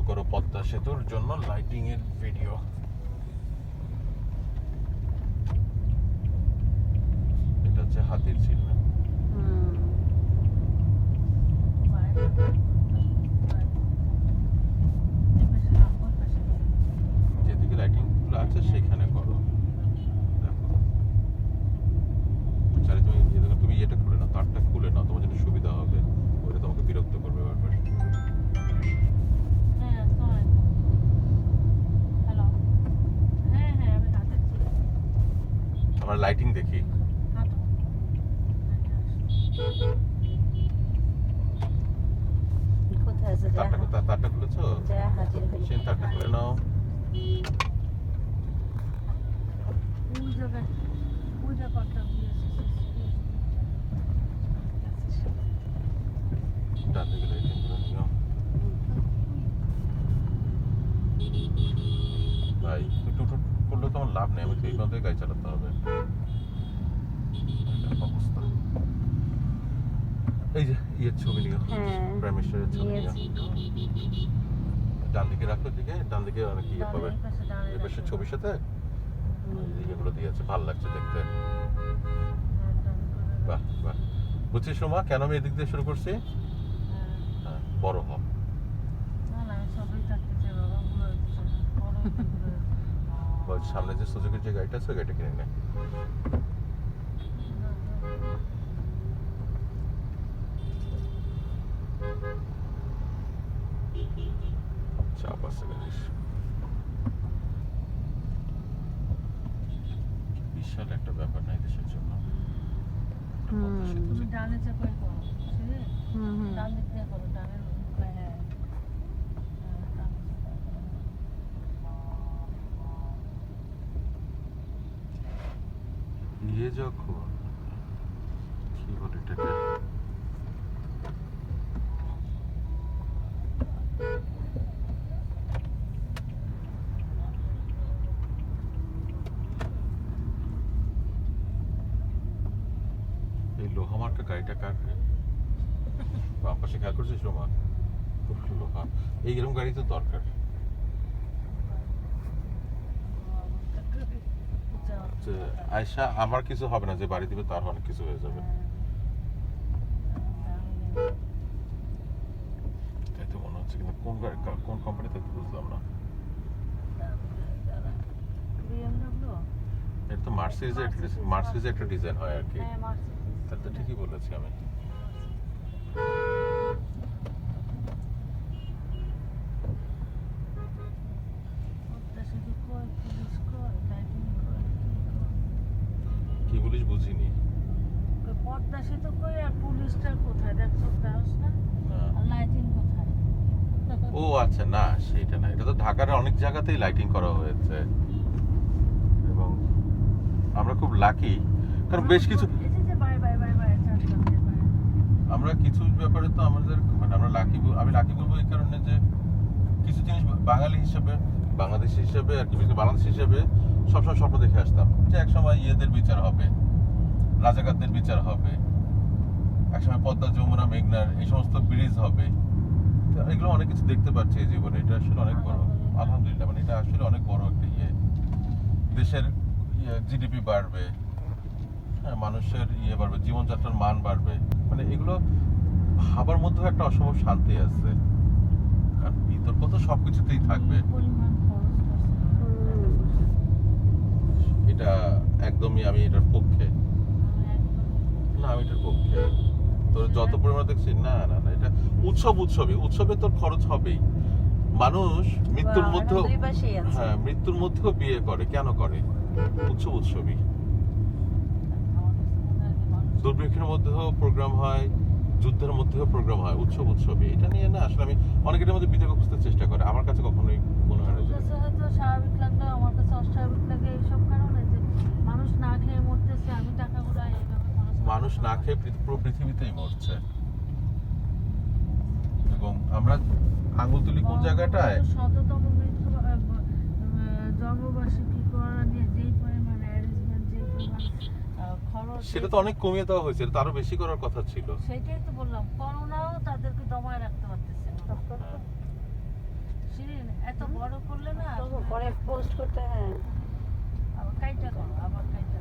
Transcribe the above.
করো পদ্মা সেতুর জন্য লাইটিং এর ভিডিও। এটা হচ্ছে হাতির ঝিল না? যেদিকে লাইটিং গুলো আছে সেখানে করো। দেখো আচ্ছা, তুমি এটা খুলে নাও, তারটা খুলে নাও, তোমার জন্য সুবিধা হবে। ওটা তোমাকে বিরক্ত করবে বারবার। আমার লাইটিং দেখি। তারটা খুলেছো? সেই তারটা খুলে নাও। ডান দিকে লাইটিং গুলো নিও। ভাই একটু করলে তো আমার লাভ নেই, আমি তো এই পথে গাড়ি চালাতে হবে। অবস্থা এই যে ইয়ের ছবি নিও, প্রাইম মিনিস্টারের ছবি নিও। ডান দিকে রাখো, দিকে ডান দিকে অনেক ইয়ে পাবে। এই পাশে ছবির সাথে এগুলো দিয়েছে, ভালো লাগছে দেখতে। বাহ বাহ, বুঝছিস সোমা কেন আমি এদিক দিয়ে শুরু করছি? হ্যাঁ, বড় হ। সামনে যে সুজুকির যে গাড়িটা আছে, গাড়িটা কিনে নে। চাপ আছে গাড়ির, বিশাল একটা ব্যাপার নাই দেশের জন্য। ডানে চাপে করো, ডান দিক দিয়ে করো, ডানের ইয়ে যখন কি বলে এটাকে, এই লোহা মার্কা গাড়িটা কার? বাম পাশে খেয়াল করছিস রোমা? লোহা, এইরকম গাড়ি তো দরকার। আয়শা, আমার কিছু হবে না, যে বাড়ি দিবে তার অনেক কিছু হয়ে যাবে। তাই তো মনে হচ্ছে, কিন্তু কোন গাড়ি কোন কোম্পানি তাই তো বুঝলাম না। এটা তো মার্সিডিজের একটা ডিজাইন হয় আর কি। তাহলে তো ঠিকই বলেছি আমি। কি বলিস বুঝিনি। পদ্মা সেতু কই আর পুলিশটা কোথায় দেখছো? না লাইটিং কোথায়? ও আচ্ছা, না সেটা না, এটা তো ঢাকার অনেক জায়গাতেই লাইটিং করা হয়েছে এবং আমরা খুব লাকি, কারণ বেশ কিছু আমরা কিছু ব্যাপারে তো আমাদের মানে আমরা লাকি, আমি লাকি বলবো এই কারণে যে কিছু জিনিস বাঙালি হিসেবে, বাংলাদেশি হিসেবে আর কি, বাংলাদেশ হিসেবে সবসময় স্বপ্ন দেখে আসতাম যে একসময় ইয়েদের বিচার হবে, রাজাকারদের বিচার হবে, একসময় পদ্মা যমুনা মেঘনার এই সমস্ত ব্রিজ হবে। এগুলো অনেক কিছু দেখতে পাচ্ছি এই জীবনে, এটা আসলে অনেক বড়, আলহামদুলিল্লাহ। মানে এটা আসলে অনেক বড় একটা ইয়ে, দেশের জিডিপি বাড়বে, হ্যাঁ, মানুষের ইয়ে বাড়বে, জীবনযাত্রার মান বাড়বে, মানে এগুলো ভাবার মধ্যেও একটা অসম্ভব শান্তি আছে। কারণ বিতর্ক তো সবকিছুতেই থাকবে, এটা একদমই আমি এটার পক্ষে না, আমি এটার পক্ষে। তোর যত পরিমাণ দেখছি, না না না, এটা উৎসবে তোর খরচ হবেই। মানুষ মৃত্যুর মধ্যেও, হ্যাঁ, মৃত্যুর মধ্যেও বিয়ে করে, কেন করে? উৎসবই। দুর্ভিক্ষের মধ্যেও প্রোগ্রাম হয়, যুদ্ধের মধ্যেও প্রোগ্রাম হয়, উৎসবই। এটা নিয়ে না আসলে আমি অনেকের মধ্যে বিতর্ক খুঁজতে চেষ্টা করে, আমার কাছে কখনোই মনে হয় না যে হয়তো স্বাভাবিক লাগলো, আমার কাছে অস্বাভাবিক লাগে এইসব কারণে যে মানুষ না খেয়ে মরতেছে, আমি টাকাগুলো এইভাবে মানুষ না খেয়ে পুরো পৃথিবীতেই মরছে, এবং আমরা আঙুল তুলি কোন জায়গাটায়? শততম মৃত্যু জন্মবার্ষিকী করা নিয়ে যেই পরিমাণ অ্যারেঞ্জমেন্ট, যেই পরিমাণ খরচ, সেটা তো অনেক কমিয়ে দেওয়া হয়েছে, তারও বেশি করার কথা ছিল। সেটাই তো বললাম, করোনাও তাদেরকে দমায় রাখতে পারতেছে না। এত বড় করলে না পরে পোস্ট করতে, হ্যাঁ। আবার কাইটা করো, আবার কাইটা